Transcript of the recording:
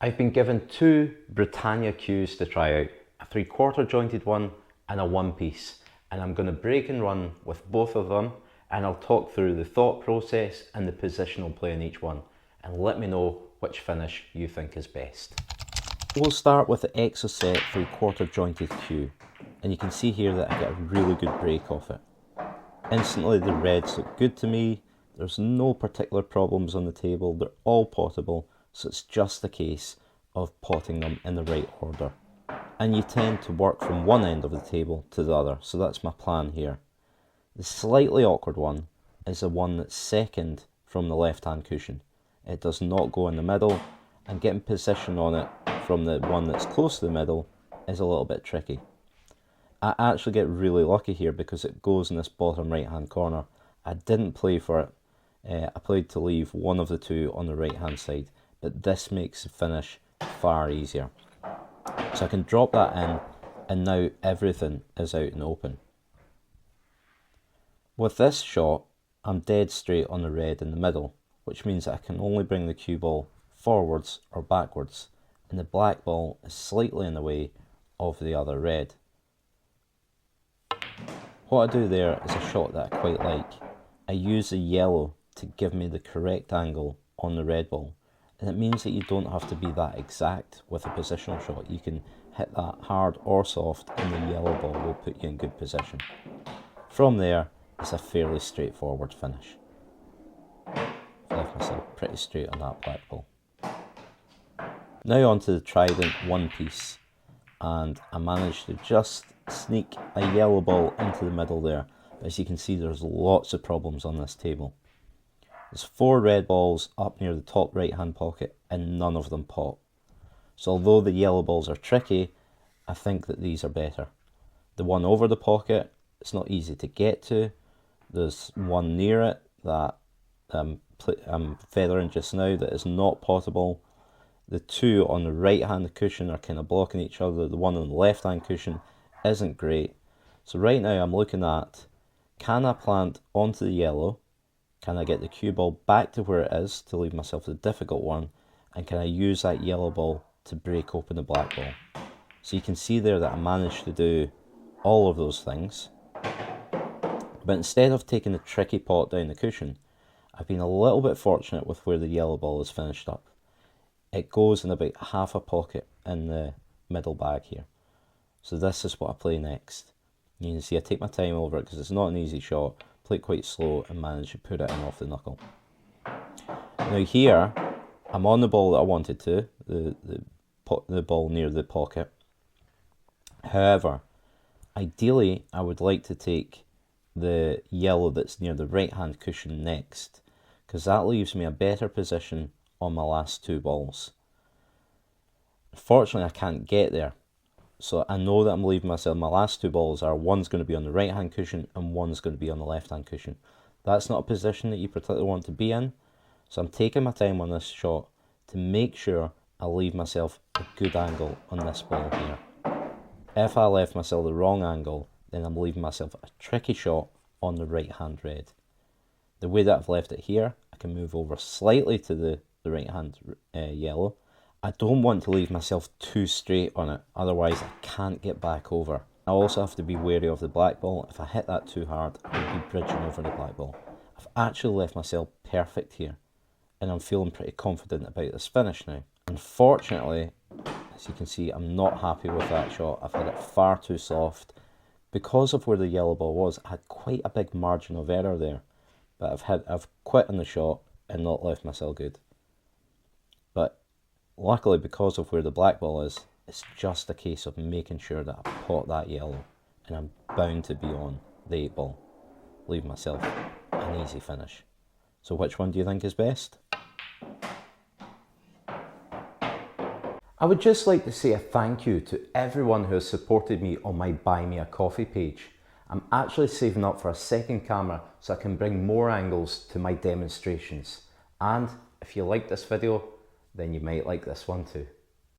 I've been given two Britannia cues to try out, a 3/4 jointed one and a one piece, and I'm going to break and run with both of them, and I'll talk through the thought process and the positional play in each one, and let me know which finish you think is best. We'll start with the Exocet 3/4 jointed cue, and you can see here that I get a really good break off it. Instantly the reds look good to me, there's no particular problems on the table, they're all potable, so it's just a case of potting them in the right order. And you tend to work from one end of the table to the other, so that's my plan here. The slightly awkward one is the one that's second from the left hand cushion. It does not go in the middle, and getting position on it from the one that's close to the middle is a little bit tricky. I actually get really lucky here because it goes in this bottom right hand corner. I didn't play for it, I played to leave one of the two on the right hand side, but this makes the finish far easier. So I can drop that in, and now everything is out and open. With this shot, I'm dead straight on the red in the middle, which means that I can only bring the cue ball forwards or backwards, and the black ball is slightly in the way of the other red. What I do there is a shot that I quite like. I use the yellow to give me the correct angle on the red ball, and it means that you don't have to be that exact with a positional shot. You can hit that hard or soft, and the yellow ball will put you in good position. From there, it's a fairly straightforward finish. I've left myself pretty straight on that black ball. Now on to the Trident one piece, and I managed to just sneak a yellow ball into the middle there. But as you can see, there's lots of problems on this table. There's 4 red balls up near the top right hand pocket, and none of them pot. So although the yellow balls are tricky, I think that these are better. The one over the pocket, it's not easy to get to. There's one near it that I'm feathering just now that is not potable. The two on the right hand cushion are kind of blocking each other. The one on the left hand cushion isn't great. So right now I'm looking at, can I plant onto the yellow? Can I get the cue ball back to where it is to leave myself the difficult one? And can I use that yellow ball to break open the black ball? So you can see there that I managed to do all of those things. But instead of taking the tricky pot down the cushion, I've been a little bit fortunate with where the yellow ball is finished up. It goes in about half a pocket in the middle bag here. So this is what I play next. You can see I take my time over it because it's not an easy shot. Play it quite slow and manage to put it in off the knuckle. Now here, I'm on the ball that I wanted to, the ball near the pocket. However, ideally I would like to take the yellow that's near the right hand cushion next, because that leaves me a better position on my last 2 balls. Unfortunately I can't get there, so I know that I'm leaving myself, my last 2 balls are, one's going to be on the right hand cushion and one's going to be on the left hand cushion. That's not a position that you particularly want to be in, so I'm taking my time on this shot to make sure I leave myself a good angle on this ball here. If I left myself the wrong angle, then I'm leaving myself a tricky shot on the right hand red. The way that I've left it here, I can move over slightly to the right hand yellow. I don't want to leave myself too straight on it, otherwise I can't get back over. I also have to be wary of the black ball. If I hit that too hard, I'll be bridging over the black ball. I've actually left myself perfect here, and I'm feeling pretty confident about this finish now. Unfortunately, as you can see, I'm not happy with that shot. I've had it far too soft. Because of where the yellow ball was, I had quite a big margin of error there. But I've quit on the shot and not left myself good. But luckily, because of where the black ball is, it's just a case of making sure that I pot that yellow, and I'm bound to be on the 8 ball. Leave myself an easy finish. So which one do you think is best? I would just like to say a thank you to everyone who has supported me on my Buy Me a Coffee page. I'm actually saving up for a second camera so I can bring more angles to my demonstrations. And if you like this video, then you might like this one too.